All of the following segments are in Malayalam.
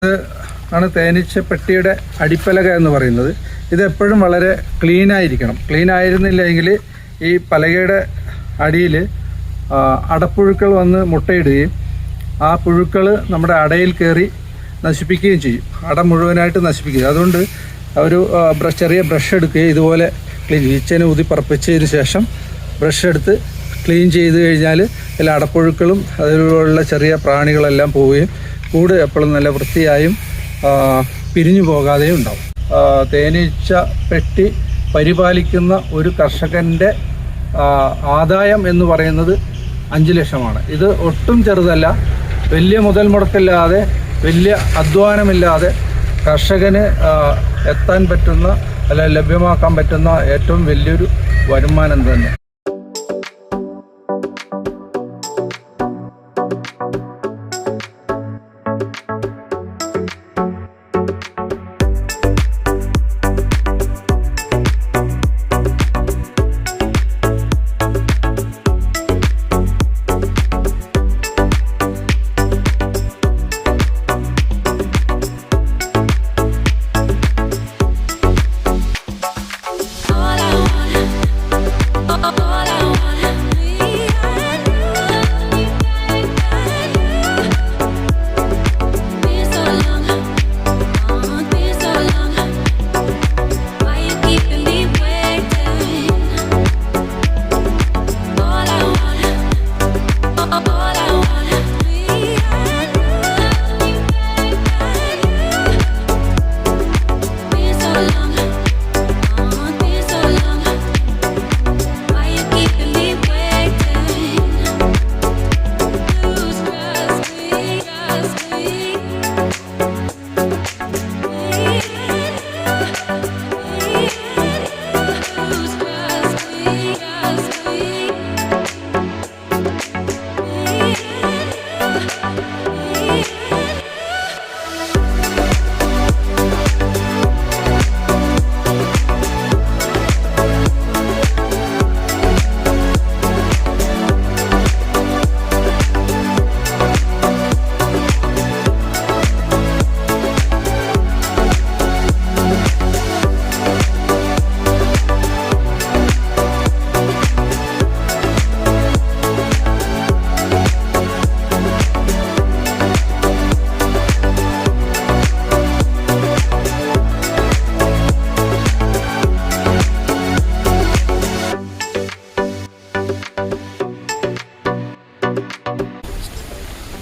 ഇത് ആണ് തേനീച്ചപ്പെട്ടിയുടെ അടിപ്പലക എന്ന് പറയുന്നത്. ഇതെപ്പോഴും വളരെ ക്ലീനായിരിക്കണം. ക്ലീൻ ആയിരുന്നില്ലെങ്കിൽ ഈ പലകയുടെ അടിയിൽ അടപ്പുഴുക്കൾ വന്ന് മുട്ടയിടുകയും ആ പുഴുക്കൾ നമ്മുടെ അടയിൽ കയറി നശിപ്പിക്കുകയും ചെയ്യും. അട മുഴുവനായിട്ട് നശിപ്പിക്കുക. അതുകൊണ്ട് ഒരു ചെറിയ ബ്രഷ് എടുക്കുകയും ഇതുപോലെ ക്ലീൻ ഈച്ചനെ ഊതിപ്പറപ്പിച്ചതിന് ശേഷം ബ്രഷ് എടുത്ത് ക്ലീൻ ചെയ്ത് കഴിഞ്ഞാൽ എല്ലാ അടപ്പുഴുക്കളും അതിലുള്ള ചെറിയ പ്രാണികളെല്ലാം പോവുകയും കൂട് എപ്പോഴും നല്ല വൃത്തിയായും പിരിഞ്ഞു പോകാതെയും ഉണ്ടാവും. തേനീച്ച പെട്ടി പരിപാലിക്കുന്ന ഒരു കർഷകൻ്റെ ആദായം എന്ന് പറയുന്നത് 5 ലക്ഷമാണ്. ഇത് ഒട്ടും ചെറുതല്ല. വലിയ മുതൽ മുടക്കില്ലാതെ വലിയ അധ്വാനമില്ലാതെ കർഷകന് എത്താൻ പറ്റുന്ന അല്ല ലഭ്യമാക്കാൻ പറ്റുന്ന ഏറ്റവും വലിയൊരു വരുമാനം തന്നെ.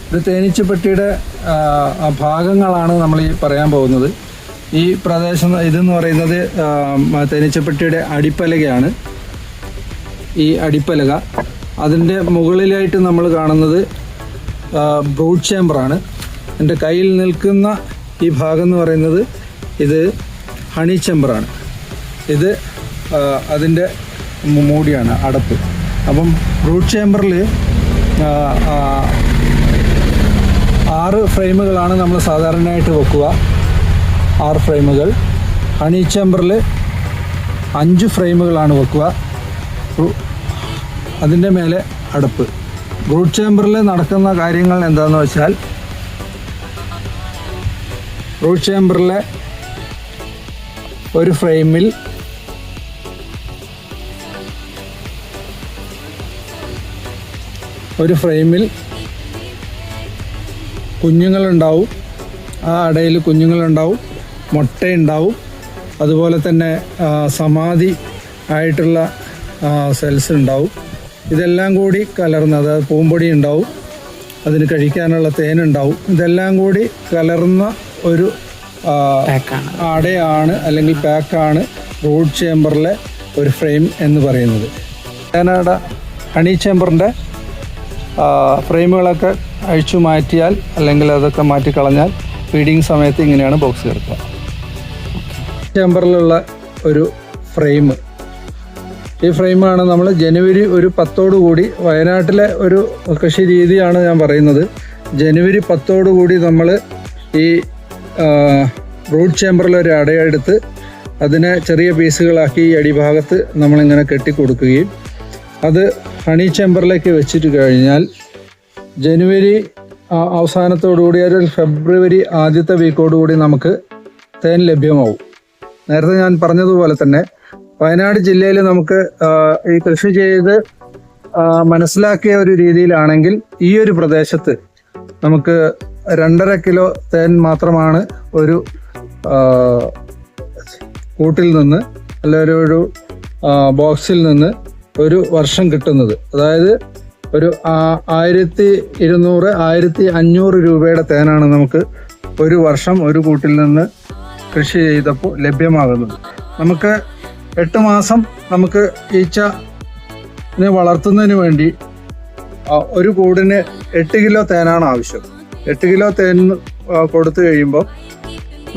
ഇത് തേനീച്ചപ്പെട്ടിയുടെ ഭാഗങ്ങളാണ് നമ്മൾ ഈ പറയാൻ പോകുന്നത്. ഈ പ്രദേശം ഇതെന്ന് പറയുന്നത് തേനീച്ചപ്പെട്ടിയുടെ അടിപ്പലകയാണ്. ഈ അടിപ്പലക അതിൻ്റെ മുകളിലായിട്ട് നമ്മൾ കാണുന്നത് ബ്രൂഡ് ചേമ്പറാണ്. എൻ്റെ കയ്യിൽ നിൽക്കുന്ന ഈ ഭാഗം എന്ന് പറയുന്നത് ഇത് ഹണി ചേമ്പറാണ്. ഇത് അതിൻ്റെ മൂടിയാണ്, അടപ്പ്. അപ്പം ബ്രൂഡ് ചേമ്പറിൽ 6 ഫ്രെയിമുകളാണ് നമ്മൾ സാധാരണയായിട്ട് വെക്കുക. 6 ഫ്രെയിമുകൾ. ഹണി ചേമ്പറിൽ 5 ഫ്രെയിമുകളാണ് വെക്കുക. അതിൻ്റെ മേലെ അടപ്പ്. ബ്രൂഡ് ചേമ്പറിൽ നടക്കുന്ന കാര്യങ്ങൾ എന്താണെന്ന് വെച്ചാൽ, ബ്രൂഡ് ചേമ്പറിലെ ഒരു ഫ്രെയിമിൽ കുഞ്ഞുങ്ങളുണ്ടാവും. ആ അടയിൽ കുഞ്ഞുങ്ങളുണ്ടാവും, മുട്ടയുണ്ടാവും. അതുപോലെ തന്നെ സമാധി ആയിട്ടുള്ള സെൽസ് ഉണ്ടാവും. ഇതെല്ലാം കൂടി കലർന്ന്, അതായത് പൂമ്പൊടി ഉണ്ടാവും, അതിന് കഴിക്കാനുള്ള തേനുണ്ടാവും. ഇതെല്ലാം കൂടി കലർന്ന ഒരു അടയാണ് അല്ലെങ്കിൽ പാക്കാണ് ബ്രൂഡ് ചേമ്പറിലെ ഒരു ഫ്രെയിം എന്ന് പറയുന്നത്. തേനട ഹണി ചേമ്പറിൻ്റെ ഫ്രെയിമുകളൊക്കെ അഴിച്ചു മാറ്റിയാൽ അല്ലെങ്കിൽ അതൊക്കെ മാറ്റിക്കളഞ്ഞാൽ ഫീഡിങ് സമയത്ത് ഇങ്ങനെയാണ് ബോക്സ് കിടക്കുക. ചേമ്പറിലുള്ള ഒരു ഫ്രെയിം. ഈ ഫ്രെയിമാണ് നമ്മൾ ജനുവരി 10 കൂടി, വയനാട്ടിലെ ഒരു കൃഷി രീതിയാണ് ഞാൻ പറയുന്നത്. ജനുവരി 10 കൂടി നമ്മൾ ഈ ബ്രൂഡ് ചേമ്പറിലൊരു അടയെടുത്ത് അതിനെ ചെറിയ പീസുകളാക്കി ഈ അടിഭാഗത്ത് നമ്മളിങ്ങനെ കെട്ടിക്കൊടുക്കുകയും അത് ഹണി ചേമ്പറിലേക്ക് വെച്ചിട്ട് കഴിഞ്ഞാൽ ജനുവരി അവസാനത്തോടുകൂടി ഒരു ഫെബ്രുവരി ആദ്യത്തെ വീക്കോടുകൂടി നമുക്ക് തേൻ ലഭ്യമാവും. നേരത്തെ ഞാൻ പറഞ്ഞതുപോലെ തന്നെ വയനാട് ജില്ലയിൽ നമുക്ക് ഈ കൃഷി ചെയ്ത് മനസ്സിലാക്കിയ ഒരു രീതിയിലാണെങ്കിൽ ഈ ഒരു പ്രദേശത്ത് നമുക്ക് 2.5 കിലോ തേൻ മാത്രമാണ് ഒരു കൂട്ടിൽ നിന്ന് അല്ല ഒരു ബോക്സിൽ നിന്ന് ഒരു വർഷം കിട്ടുന്നത്. അതായത് ഒരു 1200-1500 രൂപയുടെ തേനാണ് നമുക്ക് ഒരു വർഷം ഒരു കൂട്ടിൽ നിന്ന് കൃഷി ചെയ്തപ്പോൾ ലഭ്യമാകുന്നത്. നമുക്ക് 8 മാസം നമുക്ക് ഈച്ചനെ വളർത്തുന്നതിന് വേണ്ടി ഒരു കൂടിന് 8 കിലോ തേനാണ് ആവശ്യം. 8 കിലോ തേൻ കൊടുത്തു കഴിയുമ്പോൾ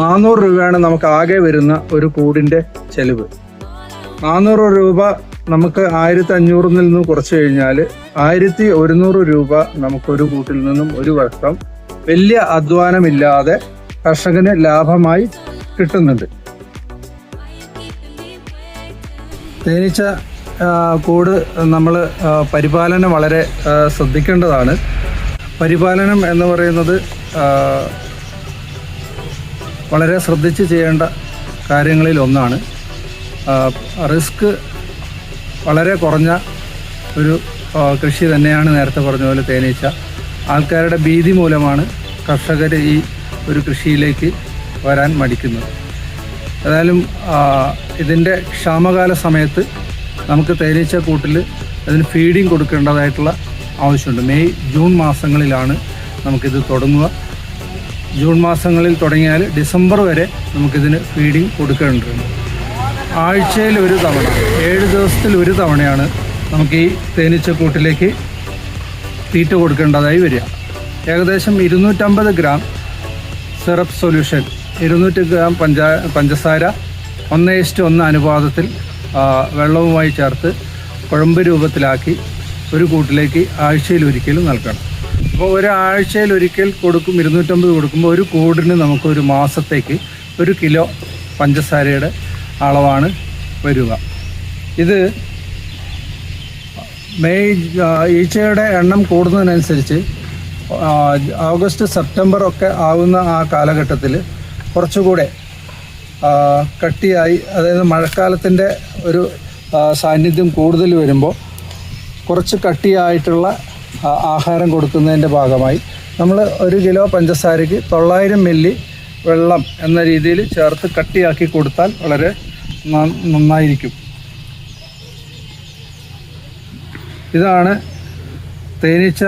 400 രൂപയാണ് നമുക്ക് ആകെ വരുന്ന ഒരു കൂടിൻ്റെ ചെലവ്. 400 രൂപ നമുക്ക് 1500 നിന്ന് കുറച്ച് കഴിഞ്ഞാൽ 1100 രൂപ നമുക്കൊരു കൂട്ടിൽ നിന്നും ഒരു വർഷം വലിയ അധ്വാനമില്ലാതെ കർഷകന് ലാഭമായി കിട്ടുന്നുണ്ട്. തേനീച്ച കൂട് നമ്മൾ പരിപാലനം വളരെ ശ്രദ്ധിക്കേണ്ടതാണ്. പരിപാലനം എന്ന് പറയുന്നത് വളരെ ശ്രദ്ധിച്ച് ചെയ്യേണ്ട കാര്യങ്ങളിൽ ഒന്നാണ്. റിസ്ക് വളരെ കുറഞ്ഞ ഒരു കൃഷി തന്നെയാണ് നേരത്തെ പറഞ്ഞ പോലെ തേനീച്ച. ആൾക്കാരുടെ ഭീതി മൂലമാണ് കർഷകർ ഈ ഒരു കൃഷിയിലേക്ക് വരാൻ മടിക്കുന്നത്. ഏതായാലും ഇതിൻ്റെ ക്ഷാമകാല സമയത്ത് നമുക്ക് തേനീച്ച കൂട്ടിൽ അതിന് ഫീഡിങ് കൊടുക്കേണ്ടതായിട്ടുള്ള ആവശ്യമുണ്ട്. മെയ് ജൂൺ മാസങ്ങളിലാണ് നമുക്കിത് തുടങ്ങുക. ജൂൺ മാസങ്ങളിൽ തുടങ്ങിയാൽ ഡിസംബർ വരെ നമുക്കിതിന് ഫീഡിങ് കൊടുക്കേണ്ടതുണ്ട്. ആഴ്ചയിൽ ഒരു തവണ 7 ദിവസത്തിൽ ഒരു തവണയാണ് നമുക്ക് ഈ തേനീച്ചക്കൂട്ടിലേക്ക് തീറ്റ കൊടുക്കേണ്ടതായി വരിക. ഏകദേശം 250 ഗ്രാം സിറപ്പ് സൊല്യൂഷൻ, 200 ഗ്രാം പഞ്ചസാര 1:1 അനുപാതത്തിൽ വെള്ളവുമായി ചേർത്ത് കുഴമ്പ് രൂപത്തിലാക്കി ഒരു കൂട്ടിലേക്ക് ആഴ്ചയിൽ ഒരിക്കലും നൽകണം. അപ്പോൾ ഒരാഴ്ചയിൽ ഒരിക്കൽ കൊടുക്കും. 250 കൊടുക്കുമ്പോൾ ഒരു കൂടിന് നമുക്ക് ഒരു മാസത്തേക്ക് 1 കിലോ പഞ്ചസാരയുടെ അളവാണ് വരിക. ഇത് ഈച്ചയുടെ എണ്ണം കൂടുന്നതിനനുസരിച്ച് ഓഗസ്റ്റ് സെപ്റ്റംബർ ഒക്കെ ആകുന്ന ആ കാലഘട്ടത്തിൽ കുറച്ചുകൂടെ കട്ടിയായി, അതായത് മഴക്കാലത്തിൻ്റെ ഒരു സാന്നിധ്യം കൂടുതൽ വരുമ്പോൾ കുറച്ച് കട്ടിയായിട്ടുള്ള ആഹാരം കൊടുക്കുന്നതിൻ്റെ ഭാഗമായി നമ്മൾ 1 കിലോ പഞ്ചസാരയ്ക്ക് 900 മില്ലി വെള്ളം എന്ന രീതിയിൽ ചേർത്ത് കട്ടിയാക്കി കൊടുത്താൽ വളരെ നന്നായിരിക്കും. ഇതാണ് തേനീച്ച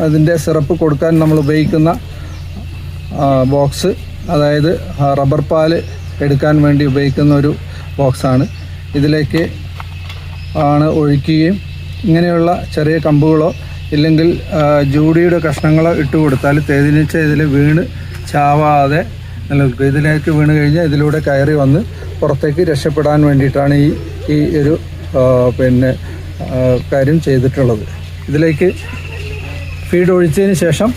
അതിൻ്റെ സിറപ്പ് കൊടുക്കാൻ നമ്മൾ ഉപയോഗിക്കുന്ന ബോക്സ്. അതായത് റബ്ബർ പാൽ എടുക്കാൻ വേണ്ടി ഉപയോഗിക്കുന്ന ഒരു ബോക്സാണ്. ഇതിലേക്ക് ആണ് ഒഴിക്കുകയും ഇങ്ങനെയുള്ള ചെറിയ കമ്പുകളോ ഇല്ലെങ്കിൽ ജൂഡിയുടെ കഷ്ണങ്ങളോ ഇട്ട് കൊടുത്താൽ തേനീച്ച ഇതിൽ വീണ് ചാവാതെ നിലനിൽക്കും. ഇതിലേക്ക് വീണ് കഴിഞ്ഞാൽ ഇതിലൂടെ കയറി വന്ന് പുറത്തേക്ക് രക്ഷപ്പെടാൻ വേണ്ടിയിട്ടാണ് ഈ ഒരു കാര്യം ചെയ്തിട്ടുള്ളത്. ഇതിലേക്ക് ഫീഡ് ഒഴിച്ചതിന് ശേഷം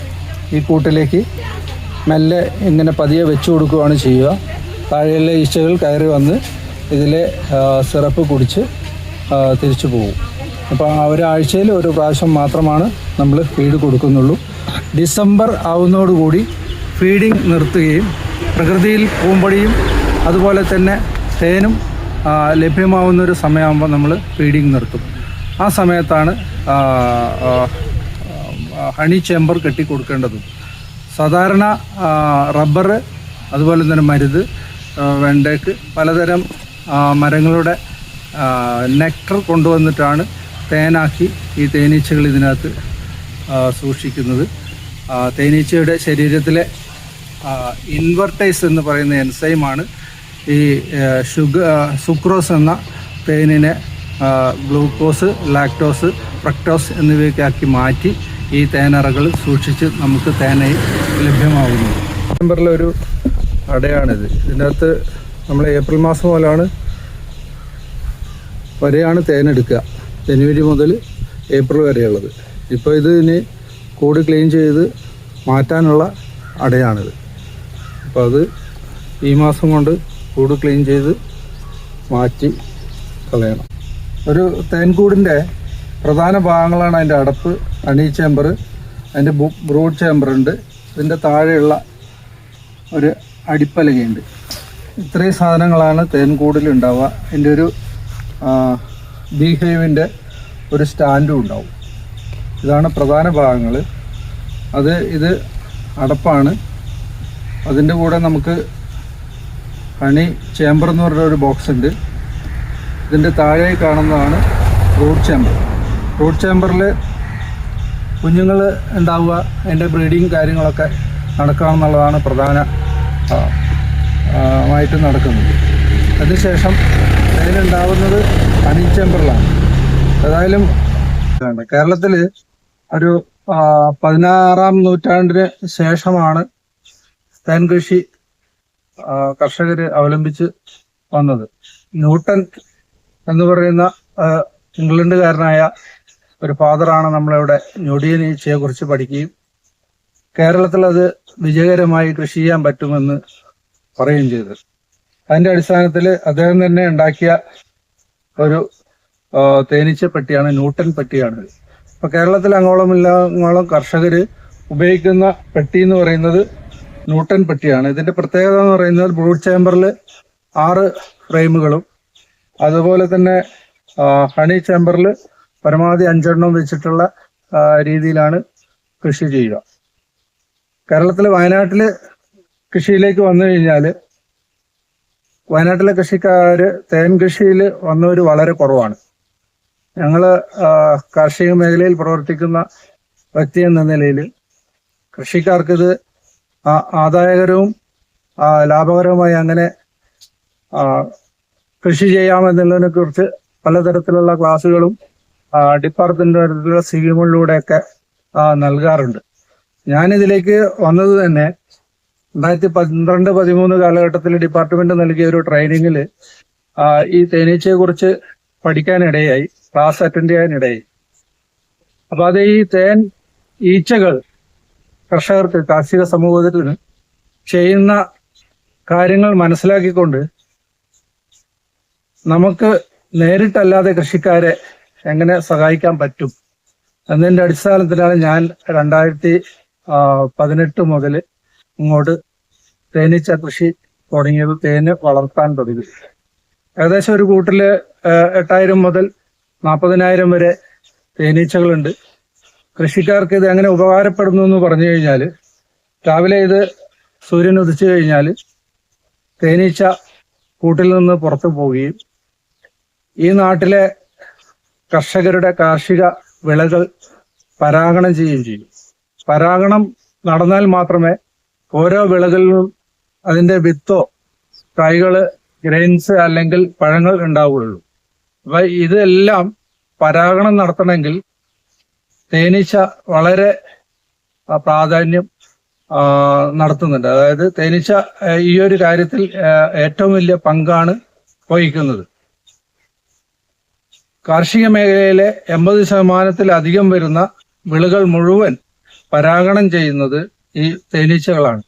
ഈ കൂട്ടിലേക്ക് മെല്ലെ ഇങ്ങനെ പതിയെ വെച്ച് കൊടുക്കുകയാണ് ചെയ്യുക. താഴെയുള്ള ഈച്ചകൾ കയറി വന്ന് ഇതിലെ സിറപ്പ് കുടിച്ച് തിരിച്ചു പോകും. അപ്പോൾ ഒരാഴ്ചയിൽ ഒരു പ്രാവശ്യം മാത്രമാണ് നമ്മൾ ഫീഡ് കൊടുക്കുന്നുള്ളൂ. ഡിസംബർ ആവുന്നതോടുകൂടി ഫീഡിങ് നിർത്തുകയും പ്രകൃതിയിൽ പൂമ്പൊടിയും അതുപോലെ തന്നെ തേനും ലഭ്യമാവുന്നൊരു സമയമാകുമ്പോൾ നമ്മൾ ഫീഡിങ് നിർത്തും. ആ സമയത്താണ് ഹണി ചേമ്പർ കെട്ടി കൊടുക്കേണ്ടതും. സാധാരണ റബ്ബർ അതുപോലെ തന്നെ മരുത്, വെണ്ടയ്ക്ക് പലതരം മരങ്ങളുടെ നെക്ടർ കൊണ്ടുവന്നിട്ടാണ് തേനാക്കി ഈ തേനീച്ചകൾ ഇതിനകത്ത് സൂക്ഷിക്കുന്നത്. തേനീച്ചയുടെ ശരീരത്തിലെ ഇൻവെർട്ടൈസ് എന്ന് പറയുന്ന എൻസൈമാണ് ഈ സുക്രോസ് എന്ന തേനിനെ ഗ്ലൂക്കോസ്, ലാക്ടോസ്, ഫ്രക്ടോസ് എന്നിവയൊക്കെ മാറ്റി ഈ തേനറകൾ സൂക്ഷിച്ച് നമുക്ക് തേനായി ലഭ്യമാകുന്നു. ഡിസംബറിലെ ഒരു അടയാണിത്. ഇതിനകത്ത് നമ്മൾ ഏപ്രിൽ മാസം വരെയാണ് തേനെടുക്കുക. ജനുവരി മുതൽ ഏപ്രിൽ വരെയുള്ളത്. ഇപ്പോൾ ഇനി കൂട് ക്ലീൻ ചെയ്ത് മാറ്റാനുള്ള അടയാണിത്. അപ്പോൾ അത് ഈ മാസം കൊണ്ട് കൂട് ക്ലീൻ ചെയ്ത് മാറ്റി കളയണം. ഒരു തേൻകൂടിൻ്റെ പ്രധാന ഭാഗങ്ങളാണ് അതിൻ്റെ അടപ്പ്, ഹണി ചേമ്പർ, അതിൻ്റെ ബ്രൂഡ് ചേമ്പർ ഉണ്ട്, ഇതിൻ്റെ താഴെയുള്ള ഒരു അടിപ്പലകയുണ്ട്. ഇത്രയും സാധനങ്ങളാണ് തേൻകൂടിൽ ഉണ്ടാവുക. അതിൻ്റെ ഒരു ബീഹൈവിൻ്റെ ഒരു സ്റ്റാൻഡും ഉണ്ടാവും. ഇതാണ് പ്രധാന ഭാഗങ്ങൾ. ഇത് അടപ്പാണ്. അതിൻ്റെ കൂടെ നമുക്ക് ഹണി ചേമ്പർ എന്ന് പറഞ്ഞ ഒരു ബോക്സ് ഉണ്ട്. ഇതിൻ്റെ താഴെ കാണുന്നതാണ് ബ്രൂഡ് ചേമ്പർ. ബ്രൂഡ് ചേമ്പറിൽ കുഞ്ഞുങ്ങൾ ഉണ്ടാവുക, അതിൻ്റെ ബ്രീഡിങ് കാര്യങ്ങളൊക്കെ നടക്കുകയെന്നുള്ളതാണ് പ്രധാനമായിട്ട് നടക്കുന്നത്. അതിനുശേഷം അതിലുണ്ടാവുന്നത് ഹണി ചേമ്പറിലാണ്. ഏതായാലും കേരളത്തിൽ ഒരു 16-ാം നൂറ്റാണ്ടിന് ശേഷമാണ് തേൻ കൃഷി കർഷകർ അവലംബിച്ച് വന്നത്. ന്യൂട്ടൺ എന്ന് പറയുന്ന ഇംഗ്ലണ്ടുകാരനായ ഒരു ഫാദറാണ് നമ്മളിവിടെ ഞൊടിയൻ ഈച്ചയെ കുറിച്ച് പഠിക്കുകയും കേരളത്തിൽ അത് വിജയകരമായി കൃഷി ചെയ്യാൻ പറ്റുമെന്ന് പറയുകയും ചെയ്തത്. അതിൻ്റെ അടിസ്ഥാനത്തിൽ അദ്ദേഹം തന്നെ ഉണ്ടാക്കിയ ഒരു തേനീച്ച പെട്ടിയാണ് ന്യൂട്ടൺ പെട്ടിയാണ്. അപ്പോൾ കേരളത്തിൽ അങ്ങോളം കർഷകർ ഉപയോഗിക്കുന്ന പെട്ടി എന്ന് പറയുന്നത് ന്യൂട്ടൺ പെട്ടിയാണ്. ഇതിൻ്റെ പ്രത്യേകത എന്ന് പറയുന്നത് ബ്രൂഡ് ചേമ്പറിൽ 6 ഫ്രെയിമുകളും അതുപോലെ തന്നെ ഹണി ചേമ്പറിൽ പരമാവധി 5 എണ്ണം വെച്ചിട്ടുള്ള രീതിയിലാണ് കൃഷി ചെയ്യുക. കേരളത്തിൽ വയനാട്ടിൽ കൃഷിയിലേക്ക് വന്നു കഴിഞ്ഞാൽ വയനാട്ടിലെ കൃഷിക്കാർ തേൻ കൃഷിയിൽ വന്നവർ വളരെ കുറവാണ്. ഞങ്ങൾ കാർഷിക മേഖലയിൽ പ്രവർത്തിക്കുന്ന വ്യക്തി എന്ന നിലയിൽ കൃഷിക്കാർക്കിത് ആദായകരവും ലാഭകരവുമായി അങ്ങനെ കൃഷി ചെയ്യാമെന്നുള്ളതിനെ കുറിച്ച് പലതരത്തിലുള്ള ക്ലാസ്സുകളും ഡിപ്പാർട്ട്മെന്റ് സ്കീമുകളിലൂടെയൊക്കെ നൽകാറുണ്ട്. ഞാനിതിലേക്ക് വന്നത് തന്നെ 2012-13 കാലഘട്ടത്തിൽ ഡിപ്പാർട്ട്മെന്റ് നൽകിയ ഒരു ട്രെയിനിങ്ങിൽ ഈ തേനീച്ചയെ കുറിച്ച് പഠിക്കാനിടയായി, ക്ലാസ് അറ്റൻഡ് ചെയ്യാനിടയായി. അപ്പൊ അത് ഈ തേൻ ഈച്ചകൾ കർഷകർക്ക്, കാർഷിക സമൂഹത്തിന് ചെയ്യുന്ന കാര്യങ്ങൾ മനസ്സിലാക്കിക്കൊണ്ട് നമുക്ക് നേരിട്ടല്ലാതെ കൃഷിക്കാരെ എങ്ങനെ സഹായിക്കാൻ പറ്റും എന്നതിൻ്റെ അടിസ്ഥാനത്തിലാണ് ഞാൻ 2018 മുതൽ ഇങ്ങോട്ട് തേനീച്ച കൃഷി തുടങ്ങിയത്, തേന് വളർത്താൻ തുടങ്ങി. ഏകദേശം ഒരു കൂട്ടില് 8,000 മുതൽ 40,000 വരെ തേനീച്ചകളുണ്ട്. കൃഷിക്കാർക്ക് ഇത് എങ്ങനെ ഉപകാരപ്പെടുന്നു എന്ന് പറഞ്ഞു കഴിഞ്ഞാൽ, രാവിലെ ഇത് സൂര്യൻ ഉദിച്ചു കഴിഞ്ഞാൽ തേനീച്ച കൂട്ടിൽ നിന്ന് പുറത്തു പോവുകയും ഈ നാട്ടിലെ കർഷകരുടെ കാർഷിക വിളകൾ പരാഗണം ചെയ്യുകയും ചെയ്യും. പരാഗണം നടന്നാൽ മാത്രമേ ഓരോ വിളകളിലും അതിൻ്റെ വിത്തോ കായ്കള്, ഗ്രെയിൻസ് അല്ലെങ്കിൽ പഴങ്ങൾ ഉണ്ടാവുകയുള്ളൂ. അപ്പൊ ഇതെല്ലാം പരാഗണം നടത്തണമെങ്കിൽ തേനീച്ച വളരെ പ്രാധാന്യം നടത്തുന്നുണ്ട്. അതായത് തേനീച്ച ഈ ഒരു കാര്യത്തിൽ ഏറ്റവും വലിയ പങ്കാണ് വഹിക്കുന്നത്. കാർഷിക മേഖലയിലെ 80% വരുന്ന വിളകൾ മുഴുവൻ പരാഗണം ചെയ്യുന്നത് ഈ തേനീച്ചകളാണ്.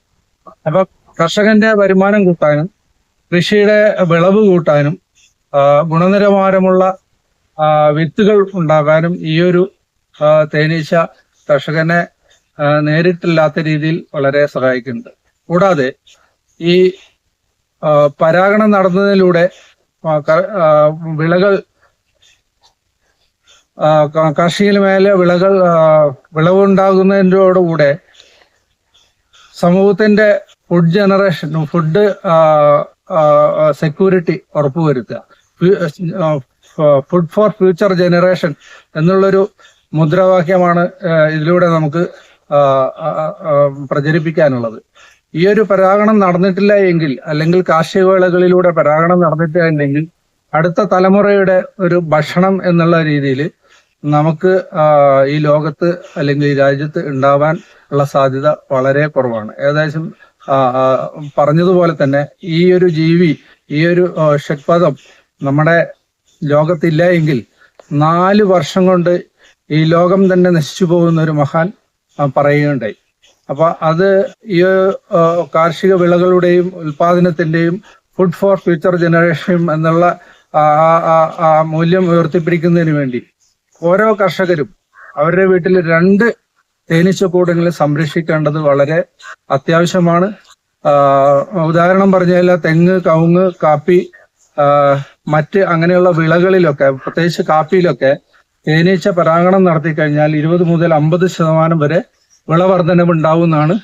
അപ്പൊ കർഷകന്റെ വരുമാനം കൂട്ടാനും കൃഷിയുടെ വിളവ് കൂട്ടാനും ഗുണനിലവാരമുള്ള വിത്തുകൾ ഉണ്ടാകാനും ഈ ഒരു തേനീച്ച കർഷകനെ നേരിട്ടില്ലാത്ത രീതിയിൽ വളരെ സഹായിക്കുന്നുണ്ട്. കൂടാതെ ഈ പരാഗണം നടന്നതിലൂടെ വിളകൾ, കാർഷിക മേഖല വിളവുണ്ടാകുന്നതിനോടുകൂടെ സമൂഹത്തിന്റെ ഫുഡ് സെക്യൂരിറ്റി ഉറപ്പുവരുത്തുക. ഫുഡ് ഫോർ ഫ്യൂച്ചർ ജനറേഷൻ എന്നുള്ളൊരു മുദ്രാവാക്യമാണ് ഇതിലൂടെ നമുക്ക് പ്രചരിപ്പിക്കാനുള്ളത്. ഈ ഒരു പരാഗണം നടന്നിട്ടില്ല എങ്കിൽ, അല്ലെങ്കിൽ കാർഷിക വിളകളിലൂടെ പരാഗണം നടന്നിട്ടില്ലെങ്കിൽ അടുത്ത തലമുറയുടെ ഒരു ഭക്ഷണം എന്നുള്ള രീതിയിൽ നമുക്ക് ഈ ലോകത്ത് അല്ലെങ്കിൽ ഈ രാജ്യത്ത് ഉണ്ടാവാൻ ഉള്ള സാധ്യത വളരെ കുറവാണ്. ഏകദേശം പറഞ്ഞതുപോലെ തന്നെ ഈ ഒരു ജീവി, ഈ ഒരു ഷഡ്പദം നമ്മുടെ ലോകത്തില്ല എങ്കിൽ 4 വർഷം കൊണ്ട് ഈ ലോകം തന്നെ നശിച്ചു പോകുന്ന ഒരു മഹാൻ പറയുകയുണ്ടായി. അപ്പൊ അത് ഈ കാർഷിക വിളകളുടെയും ഉൽപാദനത്തിന്റെയും ഫുഡ് ഫോർ ഫ്യൂച്ചർ ജനറേഷൻ എന്നുള്ള മൂല്യം ഉയർത്തിപ്പിടിക്കുന്നതിന് വേണ്ടി ഓരോ കർഷകരും അവരുടെ വീട്ടിൽ 2 തേനീച്ചക്കൂടെങ്കിലും സംരക്ഷിക്കേണ്ടത് വളരെ അത്യാവശ്യമാണ്. ഉദാഹരണം പറഞ്ഞാൽ തെങ്ങ്, കവുങ്ങ്, കാപ്പി, മറ്റ് അങ്ങനെയുള്ള വിളകളിലൊക്കെ, പ്രത്യേകിച്ച് കാപ്പിയിലൊക്കെ തേനീച്ച പരാഗണം നടത്തി കഴിഞ്ഞാൽ 20 മുതൽ 50% വരെ വിളവർധനവ് ഉണ്ടാവുമെന്നാണ്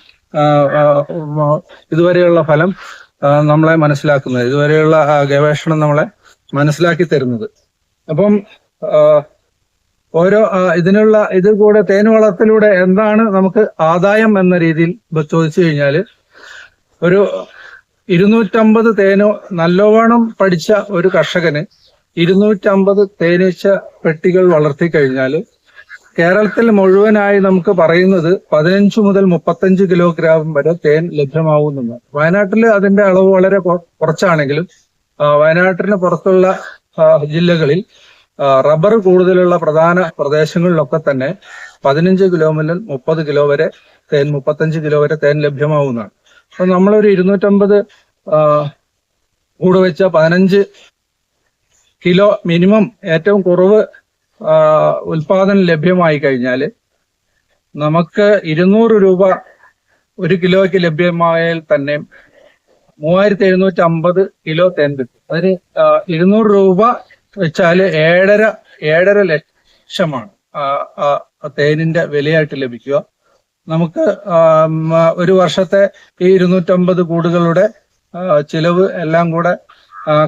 ഇതുവരെയുള്ള ഫലം നമ്മളെ മനസ്സിലാക്കുന്നത്, ഇതുവരെയുള്ള ഗവേഷണം നമ്മളെ മനസ്സിലാക്കി തരുന്നത്. അപ്പം ഓരോ ഇത് കൂടെ തേൻ വളർത്തലിലൂടെ എന്താണ് നമുക്ക് ആദായം എന്ന രീതിയിൽ ചോദിച്ചു കഴിഞ്ഞാൽ, ഒരു 250 തേനോ നല്ലോണം പഠിച്ച ഒരു കർഷകന് 250 തേനീച്ച പെട്ടികൾ വളർത്തി കഴിഞ്ഞാൽ കേരളത്തിൽ മുഴുവനായി നമുക്ക് പറയുന്നത് 15 മുതൽ 35 കിലോഗ്രാം വരെ തേൻ ലഭ്യമാവുന്നുണ്ട്. വയനാട്ടിൽ അതിന്റെ അളവ് വളരെ കുറച്ചാണെങ്കിലും വയനാട്ടിന് പുറത്തുള്ള ജില്ലകളിൽ റബ്ബർ കൂടുതലുള്ള പ്രധാന പ്രദേശങ്ങളിലൊക്കെ തന്നെ 15 കിലോ മുതൽ 30 കിലോ വരെ തേൻ, 35 കിലോ വരെ തേൻ ലഭ്യമാവുന്നതാണ്. അപ്പൊ നമ്മളൊരു 250 കൂട് വെച്ച 15 കിലോ മിനിമം ഏറ്റവും കുറവ് ഉൽപാദനം ലഭ്യമായി കഴിഞ്ഞാൽ നമുക്ക് 200 രൂപ 1 കിലോയ്ക്ക് ലഭ്യമായാൽ തന്നെ 3750 കിലോ തേൻ കിട്ടും. അതിന് 200 രൂപ വെച്ചാൽ 7.5 ലക്ഷമാണ് തേനിന്റെ വിലയായിട്ട് ലഭിക്കുക. നമുക്ക് ഒരു വർഷത്തെ ഈ 250 കൂടുകളുടെ ചിലവ് എല്ലാം കൂടെ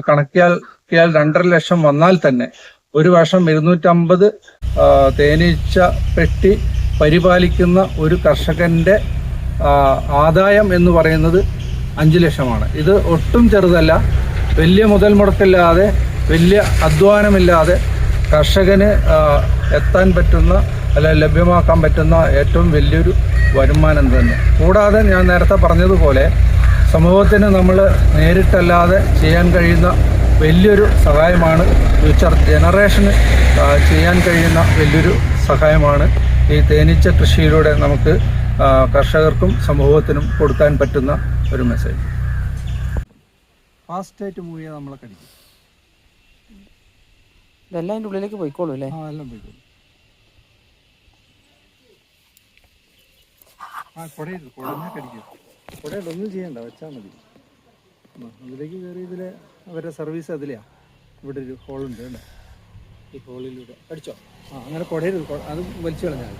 കണക്കിയാൽ 2.5 ലക്ഷം വന്നാൽ തന്നെ ഒരു വർഷം 250 തേനീച്ച പെട്ടി പരിപാലിക്കുന്ന ഒരു കർഷകന്റെ ആദായം എന്ന് പറയുന്നത് 5 ലക്ഷമാണ്. ഇത് ഒട്ടും ചെറുതല്ല. വലിയ മുതൽ മുടക്കില്ലാതെ, വലിയ അധ്വാനമില്ലാതെ കർഷകന് എത്താൻ പറ്റുന്ന, അല്ല ലഭ്യമാക്കാൻ പറ്റുന്ന ഏറ്റവും വലിയൊരു വരുമാനം തന്നെ. കൂടാതെ ഞാൻ നേരത്തെ പറഞ്ഞതുപോലെ സമൂഹത്തിന് നമ്മൾ നേരിട്ടല്ലാതെ ചെയ്യാൻ കഴിയുന്ന വലിയൊരു സഹായമാണ്, ഫ്യൂച്ചർ ജനറേഷന് ചെയ്യാൻ കഴിയുന്ന വലിയൊരു സഹായമാണ് ഈ തേനീച്ച കൃഷിയിലൂടെ നമുക്ക് കർഷകർക്കും സമൂഹത്തിനും കൊടുക്കാൻ പറ്റുന്ന ഒരു മെസ്സേജ്. ഫാസ്റ്റായിട്ട് മൂവ് ചെയ്യാൻ നമ്മളെ കടിക്കും. ഇതെല്ലാം അതിൻ്റെ ഉള്ളിലേക്ക് പോയിക്കോളൂ അല്ലേ? എല്ലാം പോയിക്കോളൂ. കുടഞ്ഞാൽ കടിക്കും. കുടയിൽ ഒന്നും ചെയ്യണ്ട, വെച്ചാൽ മതി. അതിലേക്ക് കയറി ഇതിലെ അവരുടെ സർവീസ് അതിലെയാ. ഇവിടെ ഒരു ഹോളുണ്ട് കേട്ടോ, ഈ ഹോളിലൂടെ അടിച്ചോ. അങ്ങനെ കുടയരുത്, അത് വലിച്ചു കളഞ്ഞാൽ